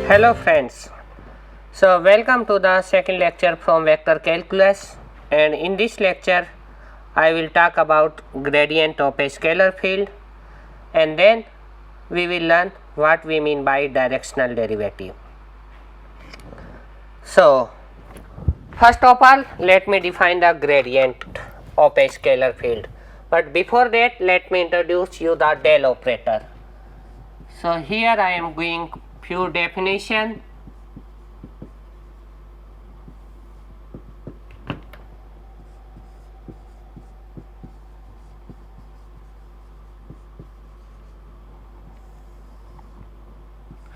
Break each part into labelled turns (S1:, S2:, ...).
S1: Hello friends, so welcome to the second lecture from vector calculus, and in this lecture I will talk about gradient of a scalar field, and then we will learn what we mean by directional derivative. So first of all, let me define the gradient of a scalar field, but before that let me introduce you the del operator. So here I am going few definition.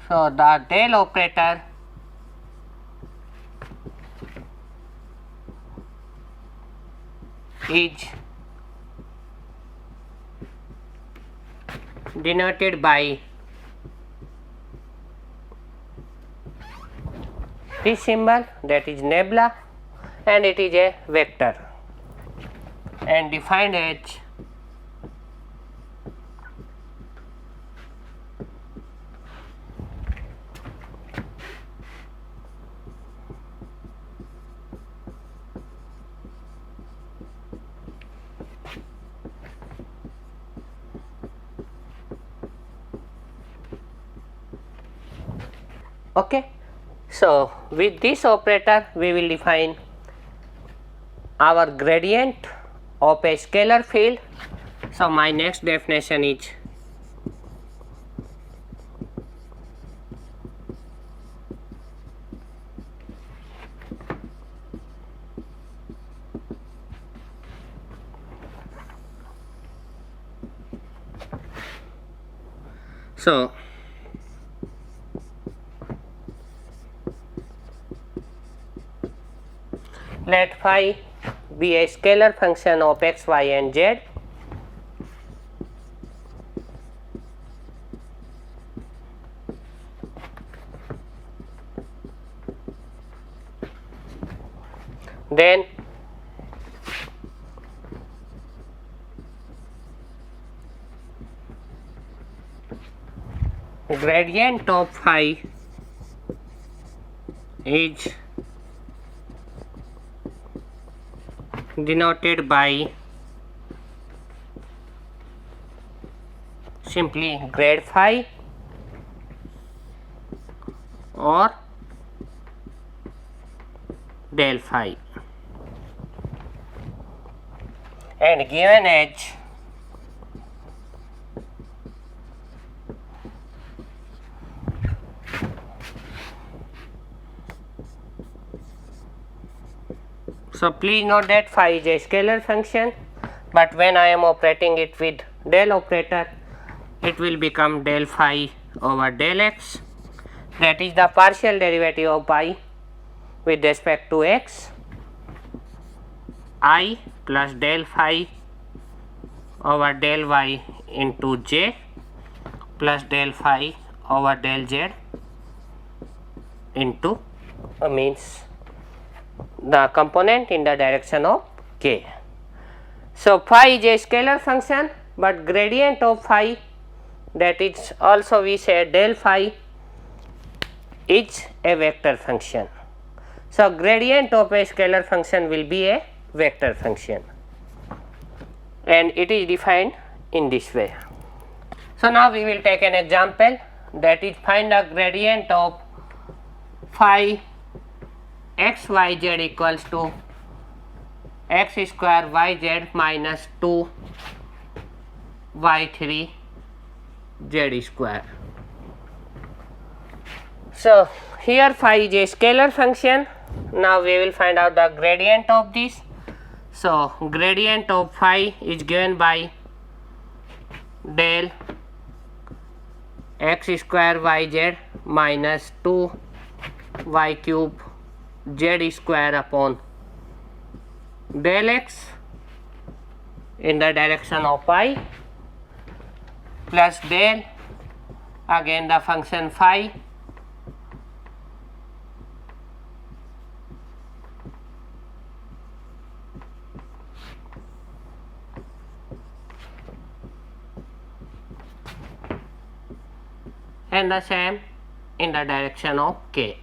S1: So the del operator is denoted by this symbol, that is nebula, and it is a vector and defined as okay. So with this operator we will define our gradient of a scalar field. So my next definition is let phi be a scalar function of x, y and z. Then gradient of phi is denoted by simply grad phi or del phi, and given as so please note that phi is a scalar function, but when I am operating it with del operator, it will become del phi over del x, that is the partial derivative of pi with respect to x, I plus del phi over del y into j plus del phi over del z into means the component in the direction of k. So phi is a scalar function, but gradient of phi, that is also we say del phi, is a vector function. So gradient of a scalar function will be a vector function, and it is defined in this way. So now we will take an example, that is find the gradient of phi x y z equals to x square y z minus 2 y 3 z square. So here phi is a scalar function. Now we will find out the gradient of this. So gradient of phi is given by del x square y z minus 2 y cube z square upon del x in the direction of pi plus del again the function phi and the same in the direction of k.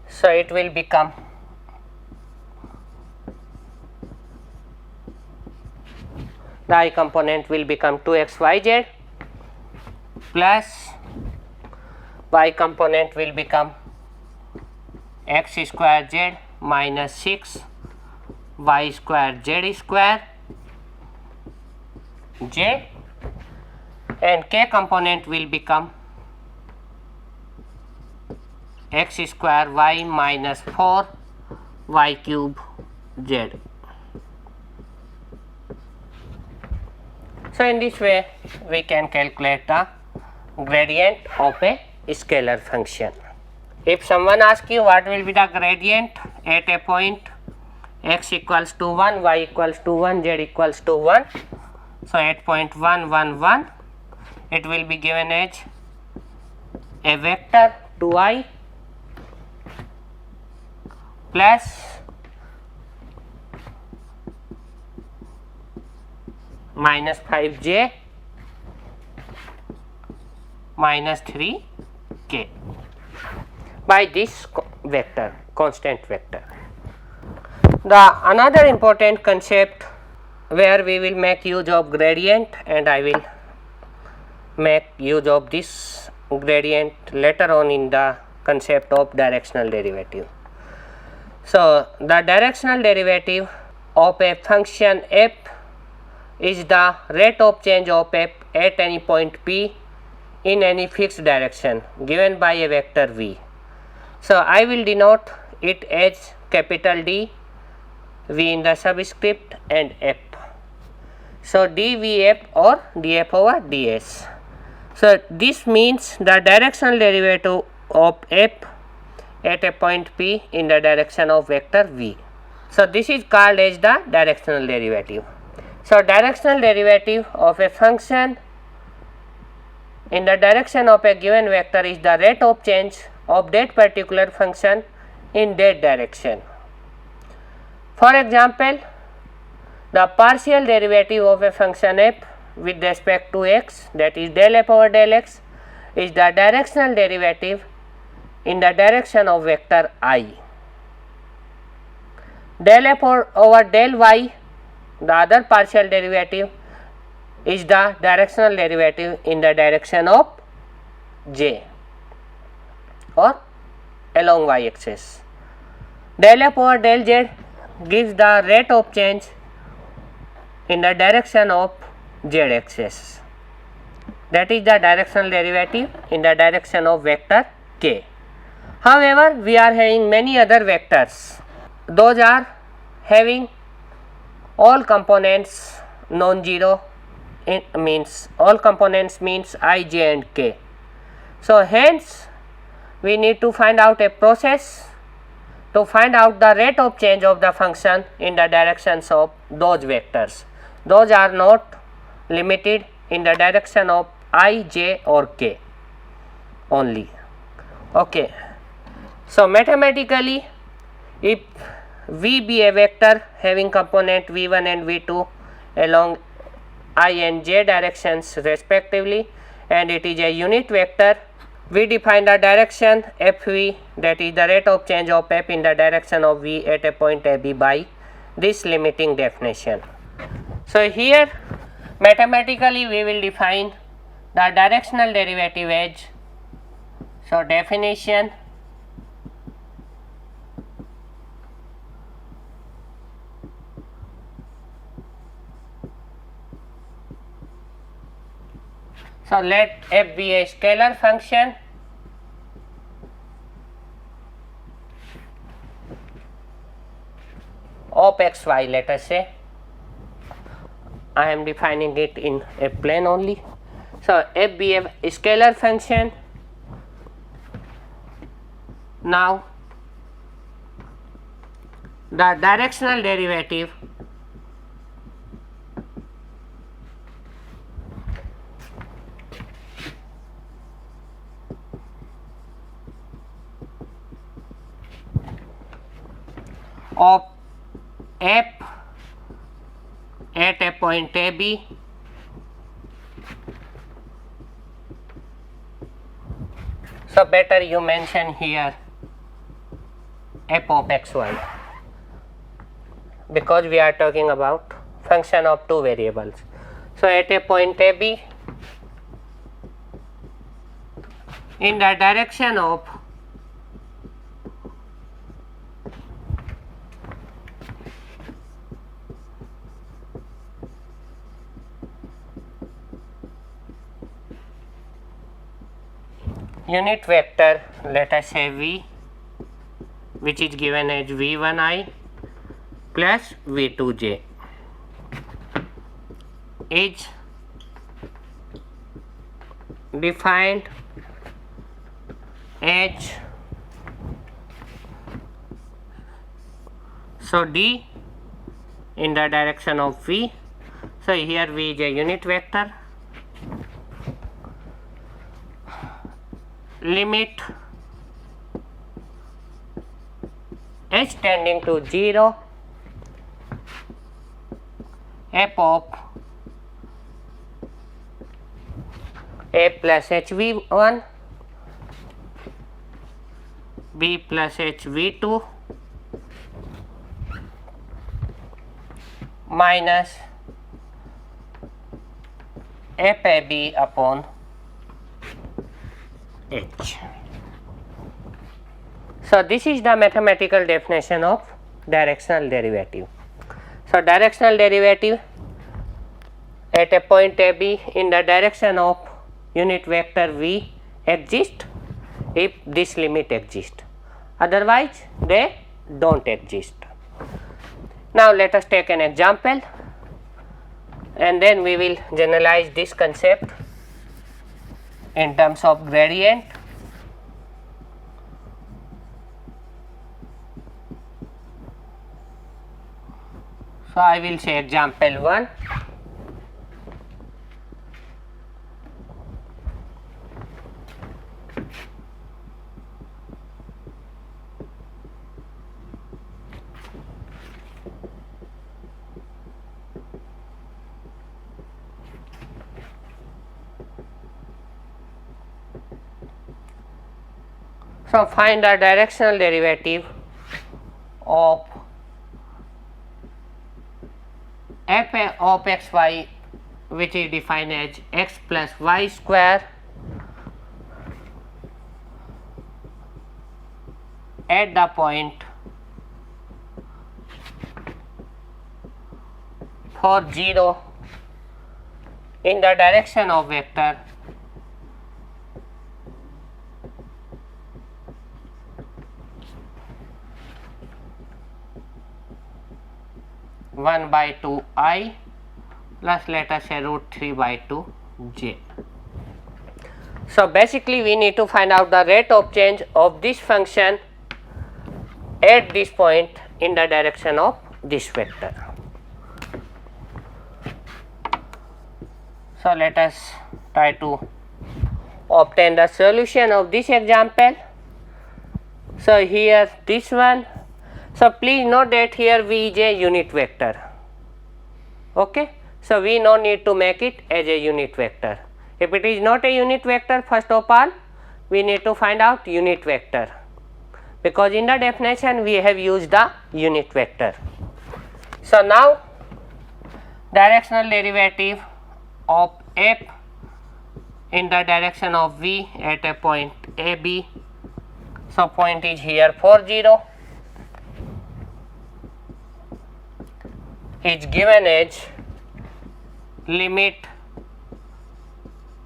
S1: So it will become the I component will become 2xyz plus y component will become x square z minus 6 y square z square j, and k component will become x square y minus 4 y cube z. So in this way we can calculate the gradient of a scalar function. If someone asks you what will be the gradient at a point x equals to 1, y equals to 1, z equals to 1, so at point 1 1 1 it will be given as a vector 2i plus minus 5j minus 3k by this vector, constant vector. The another important concept where we will make use of gradient, and I will make use of this gradient later on in the concept of directional derivative. So the directional derivative of a function f is the rate of change of f at any point p in any fixed direction given by a vector v. So I will denote it as capital D, v in the subscript, and f. So dvf or df over ds. So this means the directional derivative of f at a point p in the direction of vector v. So this is called as the directional derivative. So directional derivative of a function in the direction of a given vector is the rate of change of that particular function in that direction. For example, the partial derivative of a function f with respect to x, that is del f over del x, is the directional derivative in the direction of vector I. Del f over del y, the other partial derivative, is the directional derivative in the direction of j or along y axis. Del f over del z gives the rate of change in the direction of z axis, that is the directional derivative in the direction of vector k. However, we are having many other vectors, those are having all components non-zero, means all components means I, j and k. So hence we need to find out a process to find out the rate of change of the function in the directions of those vectors. Those are not limited in the direction of I, j or k only. Okay. So mathematically, if v be a vector having component v1 and v2 along I and j directions respectively, and it is a unit vector, we define the direction fv, that is the rate of change of f in the direction of v at a point ab by this limiting definition. So here mathematically we will define the directional derivative as, so definition, so let f be a scalar function of x y, let us say. I am defining it in a plane only. So f be a scalar function. Now the directional derivative of f at a point AB so better you mention here f of xy because we are talking about function of two variables. So at a point AB in the direction of unit vector, let us say V, which is given as V1I plus V2j, is defined as so D in the direction of V. So here V is a unit vector. Limit h tending to 0 f of a plus hv1 b plus hv2 minus fab upon h. So this is the mathematical definition of directional derivative. So directional derivative at a point AB in the direction of unit vector V exists if this limit exists, otherwise they don't exist. Now let us take an example and then we will generalize this concept in terms of gradient. So I will say example 1. So find the directional derivative of f of xy, which is defined as x plus y square at the point 0 in the direction of vector one by 2 I plus let us say root 3 by 2 j. So basically we need to find out the rate of change of this function at this point in the direction of this vector. So let us try to obtain the solution of this example. So here this one. So please note that here V is a unit vector. Okay. So we no need to make it as a unit vector. If it is not a unit vector, first of all we need to find out unit vector, because in the definition we have used the unit vector. So now directional derivative of f in the direction of V at a point AB. So point is here 0 is given as limit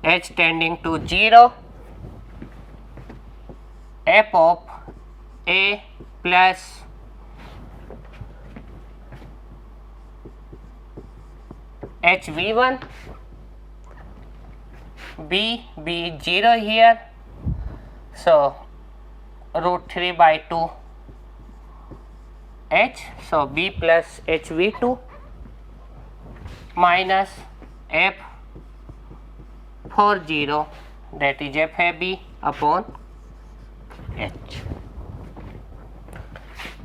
S1: h tending to 0 f of a plus hv1 b is 0 here, so root 3 by 2 h, so b plus hv2 minus f 40 that is fab upon h.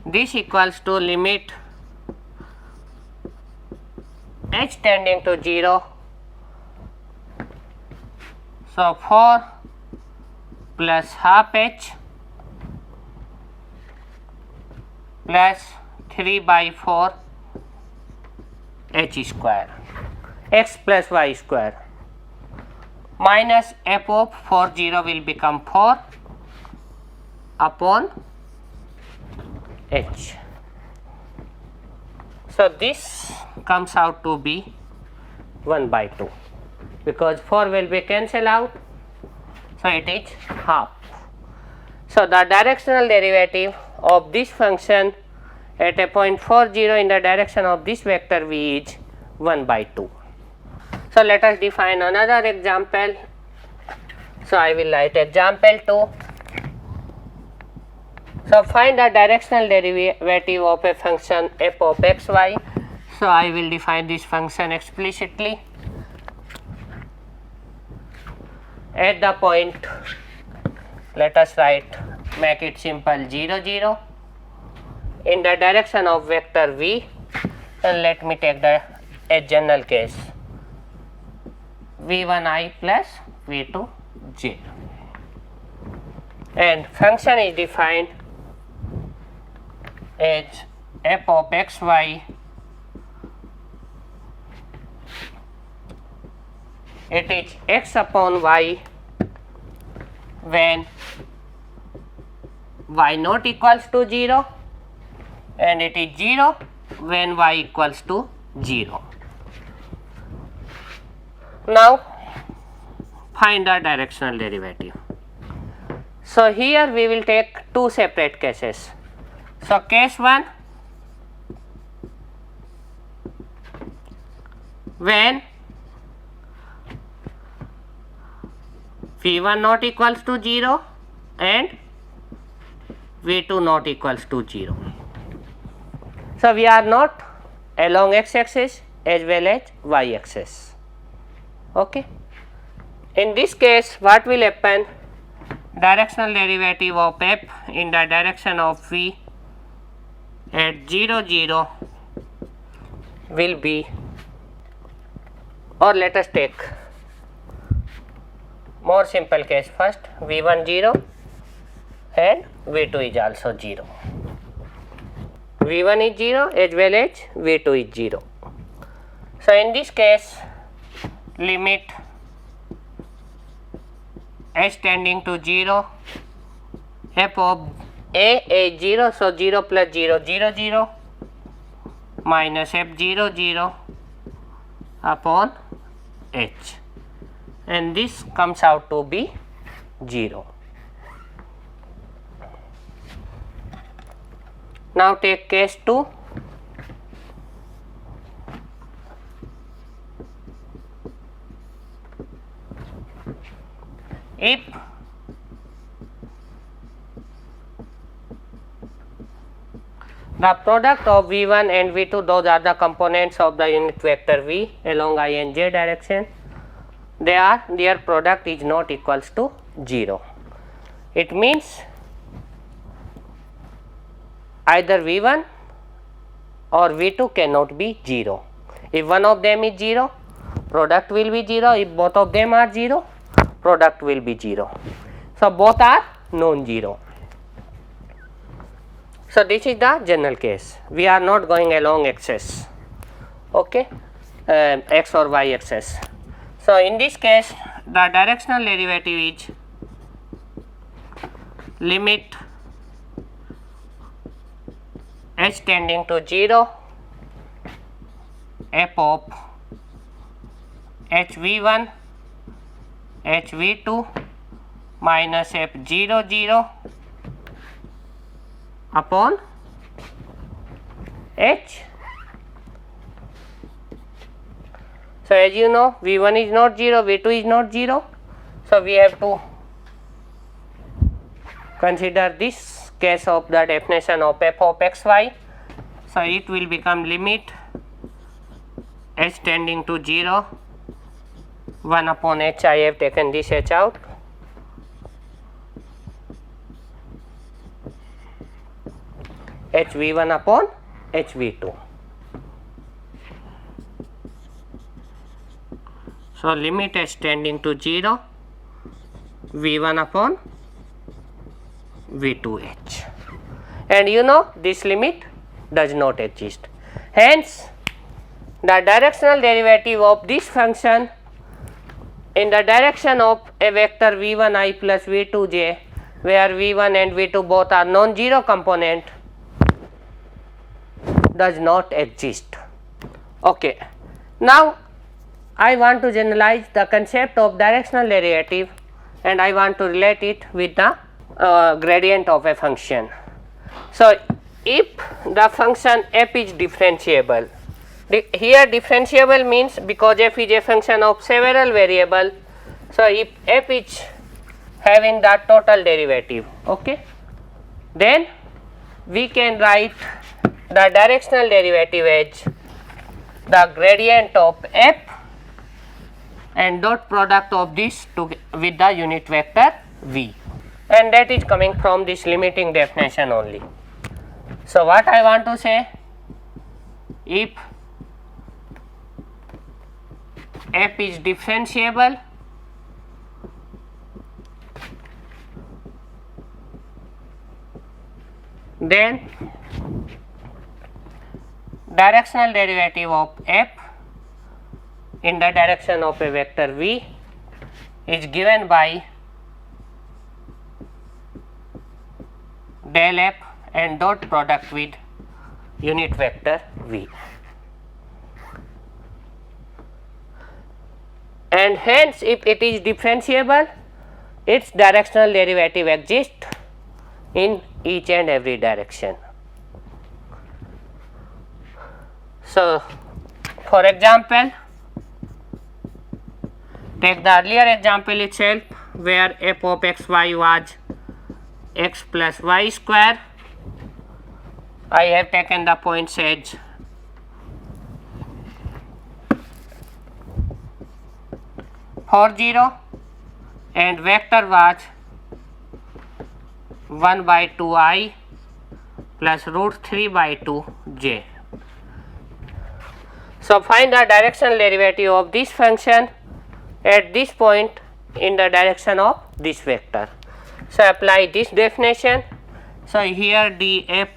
S1: this equals to limit h tending to 0. So 4 plus half h plus 3 by 4 h square x plus y square minus f of 4 0 will become 4 upon h. So this comes out to be 1 by 2 because 4 will be cancelled out, so it is half. So the directional derivative of this function at a point 4 0 in the direction of this vector v is 1 by 2. So let us define another example. So I will write example 2. So find the directional derivative of a function f of x y. So I will define this function explicitly. At the point, let us make it simple 0 0 in the direction of vector v, and let me take a general case v1i plus v2j, and function is defined as f of x y. It is x upon y when y not equals to 0, and it is 0 when y equals to 0. Now find the directional derivative. So here we will take two separate cases. So case 1, when v1 not equals to 0 and v2 not equals to 0. So we are not along x axis as well as y axis. Okay. In this case, what will happen? Directional derivative of f in the direction of v at 0 0 will be, or let us take more simple case first, v1 0 and v2 is also 0. v1 is 0 as well as v2 is 0. So in this case, limit h tending to 0, f of a is 0, so 0 plus 0 0 0 minus f 0 0 upon h, and this comes out to be 0. Now take case 2. If the product of v1 and v2, those are the components of the unit vector v along I and j direction, their product is not equals to 0. It means either v1 or v2 cannot be 0. If one of them is 0, product will be 0. If both of them are 0, product will be 0. So both are non-zero. So this is the general case. We are not going along axis, okay, x or y axis. So in this case, the directional derivative is limit h tending to 0, f of hv1 hv2 minus f 0 0 upon h. So as you know, v1 is not 0, v2 is not 0. So we have to consider this case of the definition of f of x y. So it will become limit h tending to 0, 1 upon h. I have taken this h out. hv1 upon hv2. So, limit h tending to 0, v1 upon v2h, and you know this limit does not exist. Hence, the directional derivative of this function in the direction of a vector v1i plus v2j, where v1 and v2 both are non-zero component, does not exist. Okay. Now, I want to generalize the concept of directional derivative and I want to relate it with the gradient of a function. So, if the function f is differentiable, here differentiable means because f is a function of several variable. So, if f is having the total derivative, okay, then we can write the directional derivative as the gradient of f and dot product of this with the unit vector v, and that is coming from this limiting definition only. So, what I want to say, if f is differentiable, then directional derivative of f in the direction of a vector v is given by del f and dot product with unit vector v, and hence if it is differentiable, its directional derivative exists in each and every direction. So, for example, take the earlier example itself where f of xy was x plus y square. I have taken the points as for 0 and vector was 1 by 2i plus root 3 by 2j. So, find the directional derivative of this function at this point in the direction of this vector. So, apply this definition. So, here df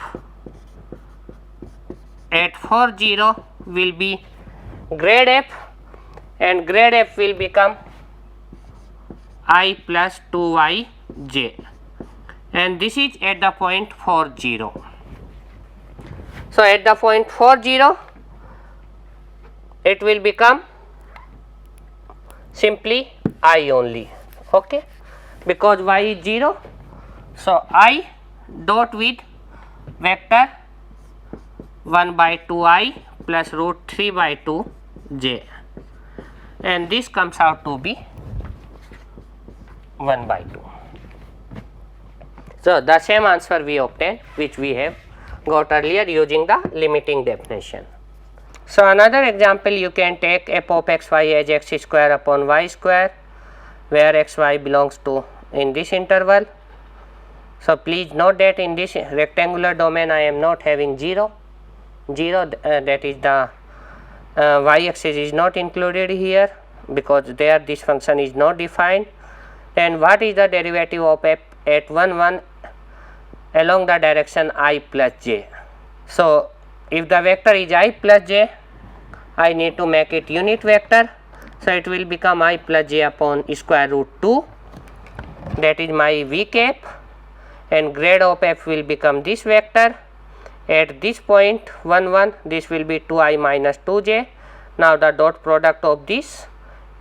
S1: at for 0 will be grade f and grade f will become I plus 2yj, and this is at the point for 0. So, at the point for 0 it will become simply I only, okay, because y is 0. So, I dot with vector 1 by 2i plus root 3 by 2j, and this comes out to be 1 by 2. So, the same answer we obtained which we have got earlier using the limiting definition. So, another example you can take f of xy as x square upon y square, where xy belongs to in this interval. So, please note that in this rectangular domain I am not having 0, that is the y axis is not included here because there this function is not defined. Then what is the derivative of f at 1 1 along the direction I plus j? So, if the vector is I plus j, I need to make it unit vector. So, it will become I plus j upon square root 2, that is my v cap, and grade of f will become this vector. At this point 1 1, this will be 2i minus 2j. Now, the dot product of this,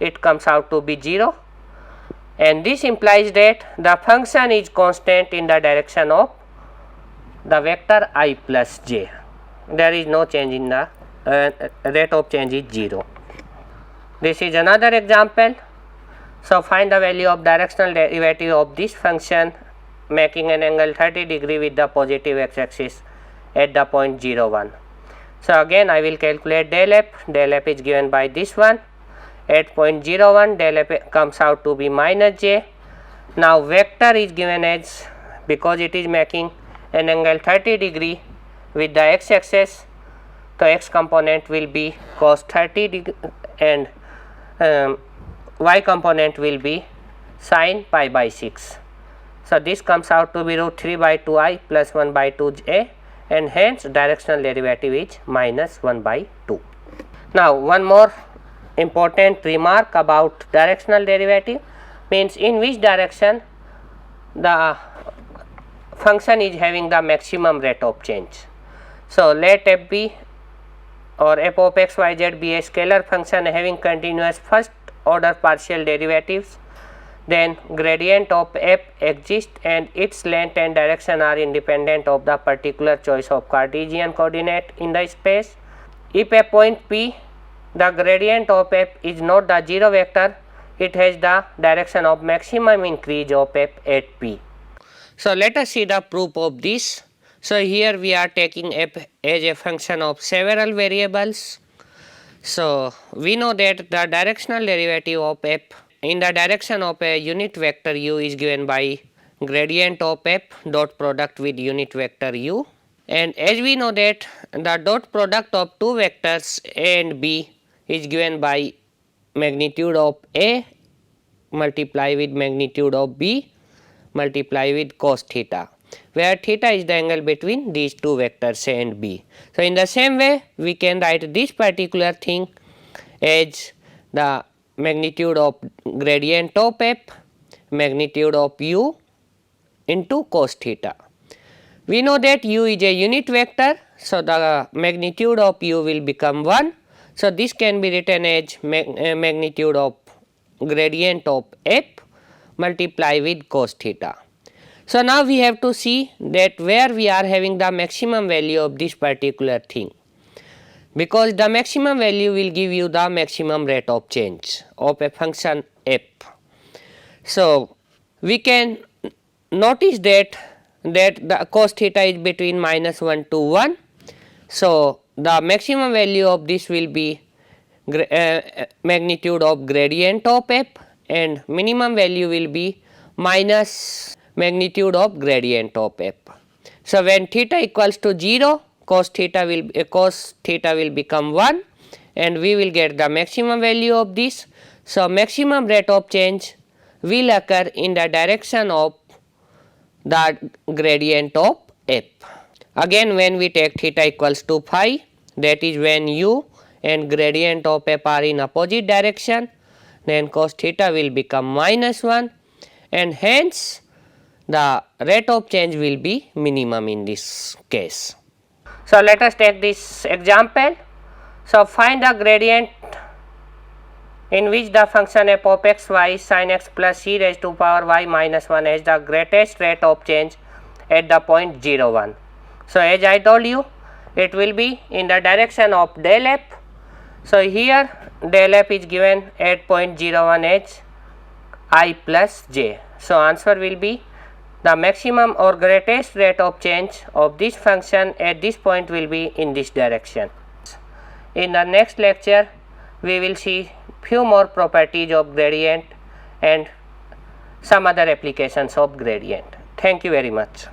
S1: it comes out to be 0, and this implies that the function is constant in the direction of the vector I plus j. There is no change in the rate of change is 0. This is another example. So, find the value of directional derivative of this function making an angle 30 degree with the positive x axis at the point 0 1. So, again I will calculate del f is given by this one. At point 0 1, del f comes out to be minus j. Now, vector is given as, because it is making an angle 30 degree, with the x axis, so x component will be cos 30 degree and y component will be sin pi by 6. So, this comes out to be root 3 by 2 I plus 1 by 2 j, and hence directional derivative is minus 1 by 2. Now, one more important remark about directional derivative, means in which direction the function is having the maximum rate of change. So, let f be or f of x y z be a scalar function having continuous first order partial derivatives, then gradient of f exists and its length and direction are independent of the particular choice of Cartesian coordinate in the space. If a point P, the gradient of f is not the 0 vector, it has the direction of maximum increase of f at P. So, let us see the proof of this. So, here we are taking f as a function of several variables. So, we know that the directional derivative of f in the direction of a unit vector u is given by gradient of f dot product with unit vector u, and as we know that the dot product of two vectors a and b is given by magnitude of a multiply with magnitude of b multiply with cos theta, where theta is the angle between these two vectors a and b. So, in the same way we can write this particular thing as the magnitude of gradient of f magnitude of u into cos theta. We know that u is a unit vector, so the magnitude of u will become 1. So, this can be written as magnitude of gradient of f multiply with cos theta. So, now we have to see that where we are having the maximum value of this particular thing, because the maximum value will give you the maximum rate of change of a function f. So, we can notice that the cos theta is between minus 1 to 1. So, the maximum value of this will be magnitude of gradient of f, and minimum value will be minus magnitude of gradient of f. So, when theta equals to 0, cos theta will become 1 and we will get the maximum value of this. So, maximum rate of change will occur in the direction of the gradient of f. Again, when we take theta equals to phi, that is when u and gradient of f are in opposite direction, then cos theta will become minus 1 and hence the rate of change will be minimum in this case. So, let us take this example. So, find the gradient in which the function f of x y sin x plus e raised to power y minus 1 has the greatest rate of change at the point 0 1. So, as I told you, it will be in the direction of del f. So, here del f is given at point 0 1 as I plus j. So, answer will be the maximum or greatest rate of change of this function at this point will be in this direction. In the next lecture, we will see few more properties of gradient and some other applications of gradient. Thank you very much.